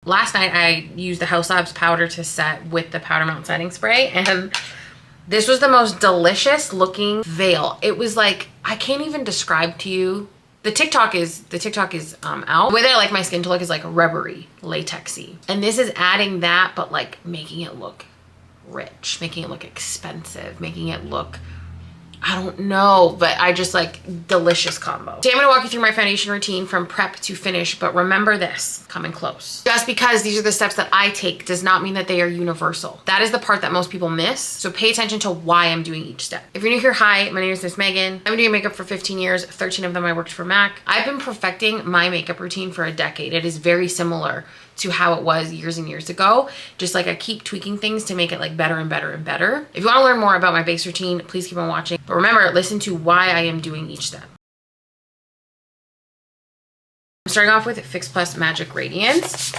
Last night I used the House Labs powder to set with the Powder Melt setting spray, and this was the most delicious looking veil. It was like, I can't even describe to you. The TikTok is out. The way that I like my skin to look is like rubbery, latexy. And this is adding that, but like making it look rich, making it look expensive, making it look, I don't know, but I just like delicious combo. Today I'm gonna walk you through my foundation routine from prep to finish, but remember this, coming close. Just because these are the steps that I take does not mean that they are universal. That is the part that most people miss. So pay attention to why I'm doing each step. If you're new here, hi, my name is Miss Megan. I've been doing makeup for 15 years, 13 of them I worked for MAC. I've been perfecting my makeup routine for a decade. It is very similar to how it was years and years ago. Just like I keep tweaking things to make it like better and better and better. If you wanna learn more about my base routine, please keep on watching. But remember, listen to why I am doing each step. I'm starting off with Fix Plus Magic Radiance.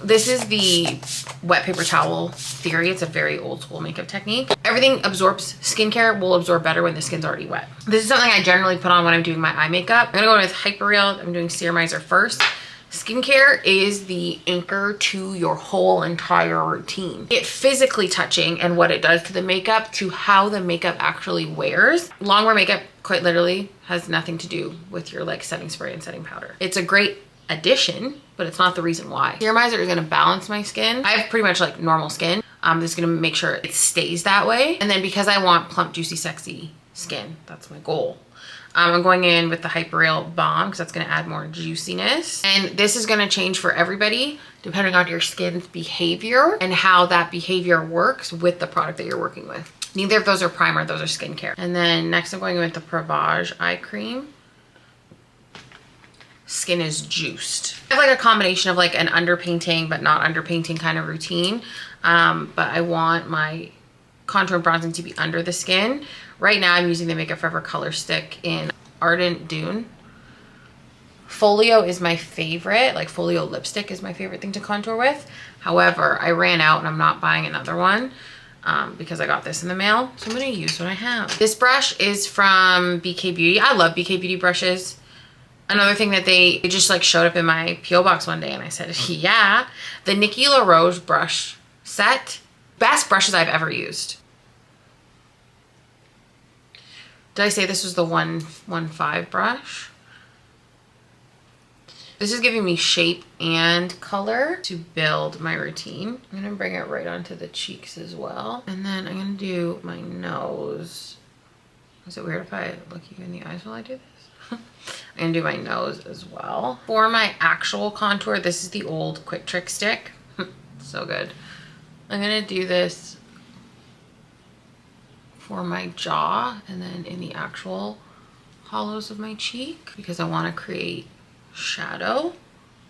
This is the wet paper towel theory. It's a very old school makeup technique. Everything absorbs, skincare will absorb better when the skin's already wet. This is something I generally put on when I'm doing my eye makeup. I'm gonna go in with Hyperreal. I'm doing Serumizer first. Skincare is the anchor to your whole entire routine. It physically touching and what it does to the makeup to how the makeup actually wears. Longwear makeup quite literally has nothing to do with your like setting spray and setting powder. It's a great addition, but it's not the reason why. Serumizer is gonna balance my skin. I have pretty much like normal skin. This is gonna make sure it stays that way. And then because I want plump, juicy, sexy skin, that's my goal. I'm going in with the Hyperreal Balm because that's going to add more juiciness. And this is going to change for everybody depending on your skin's behavior and how that behavior works with the product that you're working with. Neither of those are primer, those are skincare. And then next I'm going in with the Prevage Eye Cream. Skin is juiced. I have like a combination of like an underpainting but not underpainting kind of routine. But I want my contour and bronzing to be under the skin. Right now I'm using the Makeup Forever Color Stick in Ardent Dune. Folio is my favorite, like Folio lipstick is my favorite thing to contour with. However, I ran out and I'm not buying another one because I got this in the mail. So I'm gonna use what I have. This brush is from BK Beauty. I love BK Beauty brushes. Another thing that they just like showed up in my P.O. box one day and I said, yeah, the Nikki LaRoche brush set, best brushes I've ever used. Did I say this was the 115 brush? This is giving me shape and color to build my routine. I'm gonna bring it right onto the cheeks as well. And then I'm gonna do my nose. Is it weird if I look you in the eyes while I do this? I'm gonna do my nose as well. For my actual contour, this is the old Quick Trick stick. So good. I'm gonna do this for my jaw and then in the actual hollows of my cheek because I want to create shadow.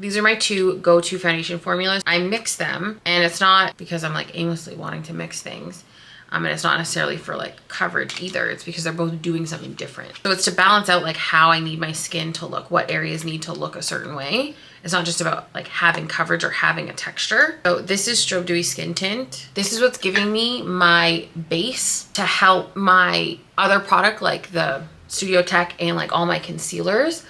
These are my two go-to foundation formulas. I mix them and it's not because I'm like aimlessly wanting to mix things. And it's not necessarily for like coverage either. It's because they're both doing something different. So it's to balance out like how I need my skin to look, what areas need to look a certain way. It's not just about like having coverage or having a texture. So this is Strobe Dewy Skin Tint. This is what's giving me my base to help my other product like the Studio Tech and like all my concealers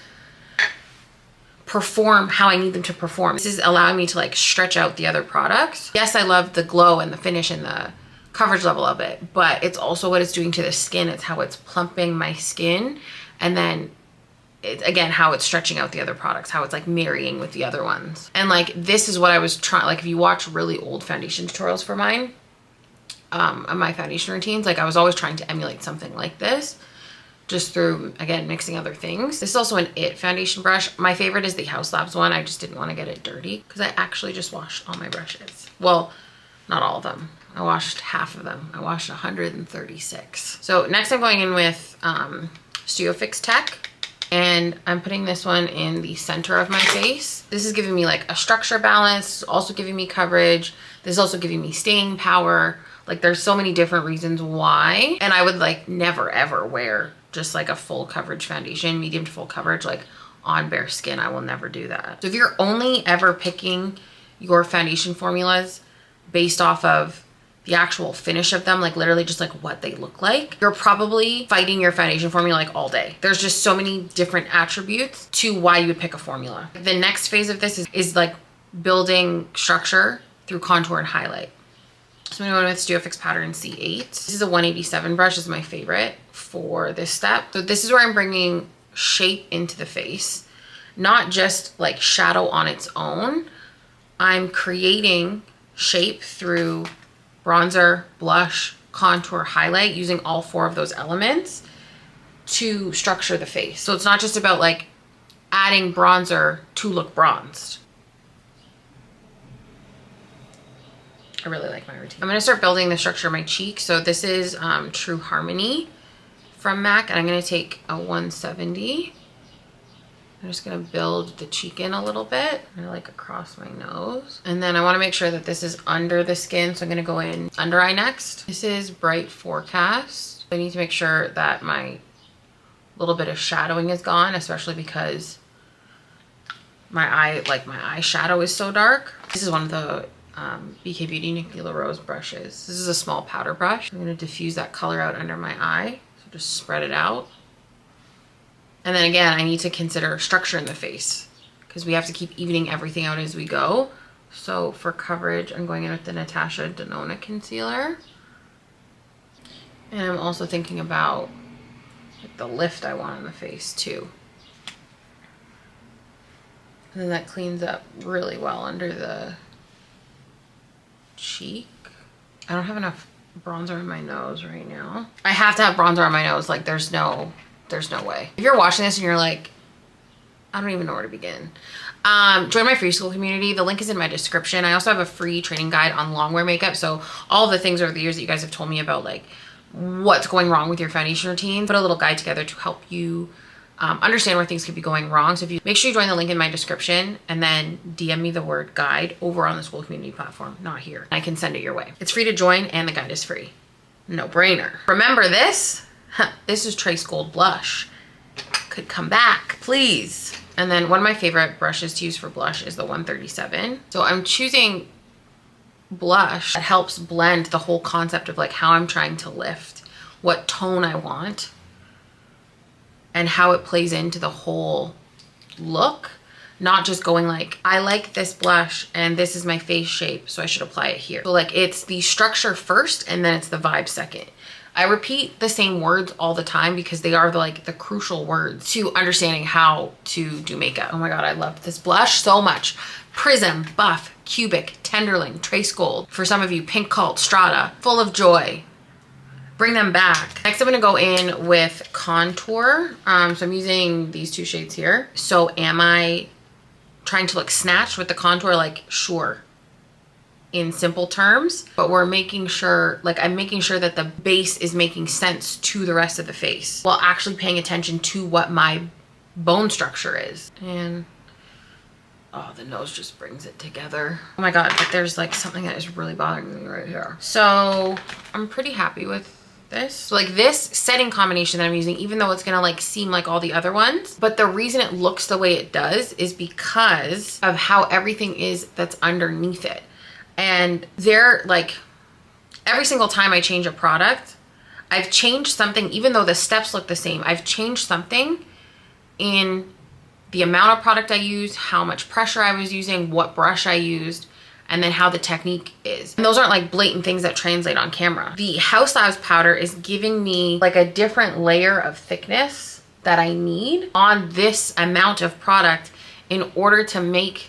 perform how I need them to perform. This is allowing me to like stretch out the other products. Yes, I love the glow and the finish and the coverage level of it, but it's also what it's doing to the skin. It's how it's plumping my skin, and then it's again how it's stretching out the other products, how it's like marrying with the other ones. And like this is what I was trying, like if you watch really old foundation tutorials for mine, my foundation routines, like I was always trying to emulate something like this just through, again, mixing other things. This is also an IT foundation brush. My favorite is the House Labs one. I just didn't want to get it dirty because I actually just washed all my brushes. Well, not all of them. I washed half of them. I washed 136. So next I'm going in with Studio Fix Tech, and I'm putting this one in the center of my face. This is giving me like a structure balance, also giving me coverage. This is also giving me staying power. Like there's so many different reasons why. And I would like never ever wear just like a full coverage foundation, medium to full coverage, like on bare skin. I will never do that. So if you're only ever picking your foundation formulas based off of the actual finish of them, like literally just like what they look like, you're probably fighting your foundation formula like all day. There's just so many different attributes to why you would pick a formula. The next phase of this is like building structure through contour and highlight. So I'm gonna go with Studio Fix powder in C8. This is a 187 brush, this is my favorite for this step. So this is where I'm bringing shape into the face, not just like shadow on its own. I'm creating shape through bronzer, blush, contour, highlight, using all 4 of those elements to structure the face. So it's not just about like adding bronzer to look bronzed. I really like my routine. I'm gonna start building the structure of my cheek. So this is True Harmony from MAC, and I'm gonna take a 170. I'm just gonna build the cheek in a little bit. I'm gonna like across my nose. And then I wanna make sure that this is under the skin. So I'm gonna go in under eye next. This is Bright Forecast. I need to make sure that my little bit of shadowing is gone, especially because my eyeshadow is so dark. This is one of the BK Beauty Nikki LaRose brushes. This is a small powder brush. I'm gonna diffuse that color out under my eye. So just spread it out. And then again, I need to consider structure in the face because we have to keep evening everything out as we go. So for coverage, I'm going in with the Natasha Denona concealer. And I'm also thinking about like the lift I want on the face too. And then that cleans up really well under the cheek. I don't have enough bronzer on my nose right now. I have to have bronzer on my nose. Like there's no way. If you're watching this and you're like, I don't even know where to begin. Join my free Skool community. The link is in my description. I also have a free training guide on longwear makeup. So all the things over the years that you guys have told me about, like what's going wrong with your foundation routine, put a little guide together to help you understand where things could be going wrong. So if you make sure you join the link in my description and then DM me the word guide over on the Skool community platform, not here. I can send it your way. It's free to join and the guide is free. No brainer. Remember this? This is Trace Gold Blush. Could come back, please. And then one of my favorite brushes to use for blush is the 137. So I'm choosing blush that helps blend the whole concept of like how I'm trying to lift, what tone I want, and how it plays into the whole look. Not just going like, I like this blush and this is my face shape, so I should apply it here. So like it's the structure first and then it's the vibe second. I repeat the same words all the time because they are the crucial words to understanding how to do makeup. Oh my God, I love this blush so much. Prism, Buff, Cubic, Tenderling, Trace Gold. For some of you, Pink Cult, Strata, Full of Joy. Bring them back. Next, I'm gonna go in with contour. So I'm using these 2 shades here. So am I trying to look snatched with the contour? Like, sure, in simple terms, but we're making sure, like I'm making sure that the base is making sense to the rest of the face while actually paying attention to what my bone structure is. And oh, the nose just brings it together. Oh my God, but there's like something that is really bothering me right here. So I'm pretty happy with this. So like this setting combination that I'm using, even though it's gonna like seem like all the other ones, but the reason it looks the way it does is because of how everything is that's underneath it. And they're like, every single time I change a product, I've changed something, even though the steps look the same, I've changed something in the amount of product I use, how much pressure I was using, what brush I used, and then how the technique is. And those aren't like blatant things that translate on camera. The House Labs powder is giving me like a different layer of thickness that I need on this amount of product in order to make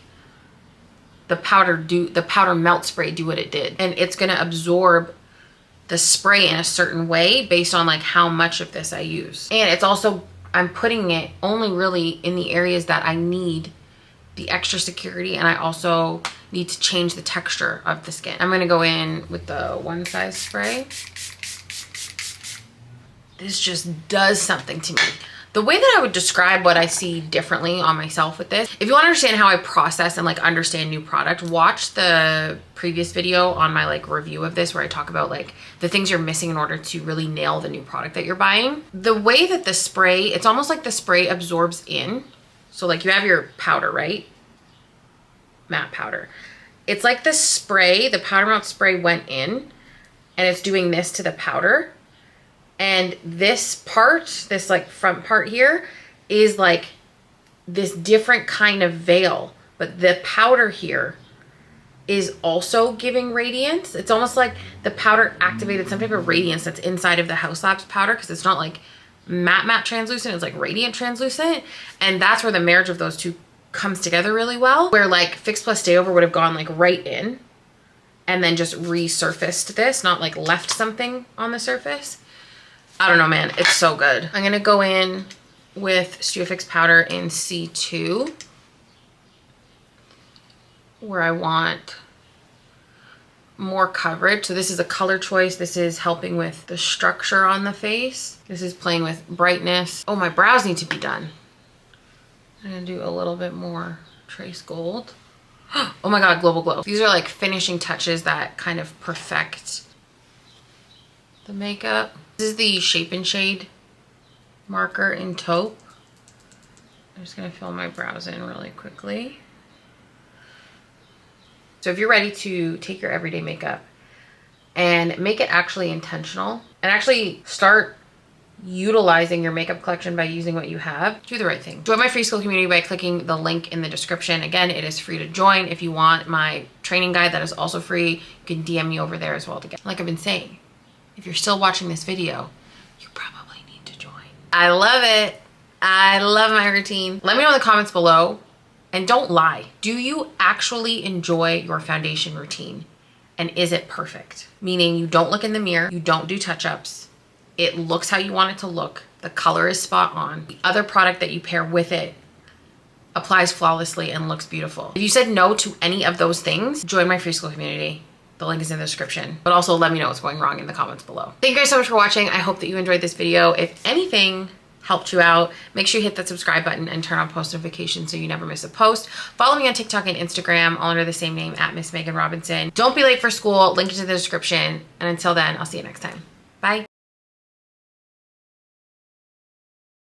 the powder melt spray do what it did. And it's gonna absorb the spray in a certain way based on like how much of this I use. And it's also, I'm putting it only really in the areas that I need the extra security, and I also need to change the texture of the skin. I'm gonna go in with the One Size spray. This just does something to me. The way that I would describe what I see differently on myself with this, if you want to understand how I process and like understand new product, watch the previous video on my like review of this where I talk about like the things you're missing in order to really nail the new product that you're buying. The way that the spray, it's almost like the spray absorbs in. So like you have your powder, right? Matte powder. It's like the spray, the powder melt spray went in and it's doing this to the powder. And this part, this like front part here, is like this different kind of veil but the powder here is also giving radiance. It's almost like the powder activated some type of radiance that's inside of the Haus Labs powder, because it's not like matte translucent, it's like radiant translucent. And that's where the marriage of those two comes together really well, where like Fix Plus Stay Over would have gone like right in and then just resurfaced this, not like left something on the surface. I don't know, man, it's so good. I'm gonna go in with Studio Fix powder in C2, where I want more coverage. So this is a color choice. This is helping with the structure on the face. This is playing with brightness. Oh, my brows need to be done. I'm gonna do a little bit more Trace Gold. Oh my God, Global Glow. These are like finishing touches that kind of perfect the makeup. This is the Shape and Shade marker in Taupe. I'm just gonna fill my brows in really quickly. So if you're ready to take your everyday makeup and make it actually intentional and actually start utilizing your makeup collection by using what you have, do the right thing. Join my free Skool community by clicking the link in the description. Again, it is free to join. If you want my training guide, that is also free. You can DM me over there as well to get. Like I've been saying, if you're still watching this video, you probably need to join. I love it. I love my routine. Let me know in the comments below. And don't lie. Do you actually enjoy your foundation routine? And is it perfect? Meaning you don't look in the mirror, you don't do touch-ups. It looks how you want it to look. The color is spot on. The other product that you pair with it applies flawlessly and looks beautiful. If you said no to any of those things, join my free Skool community. The link is in the description, but also let me know what's going wrong in the comments below. Thank you guys so much for watching. I hope that you enjoyed this video. If anything helped you out, make sure you hit that subscribe button and turn on post notifications so you never miss a post. Follow me on TikTok and Instagram, all under the same name, @Miss Megan Robinson. Don't be late for school, link is in the description. And until then, I'll see you next time.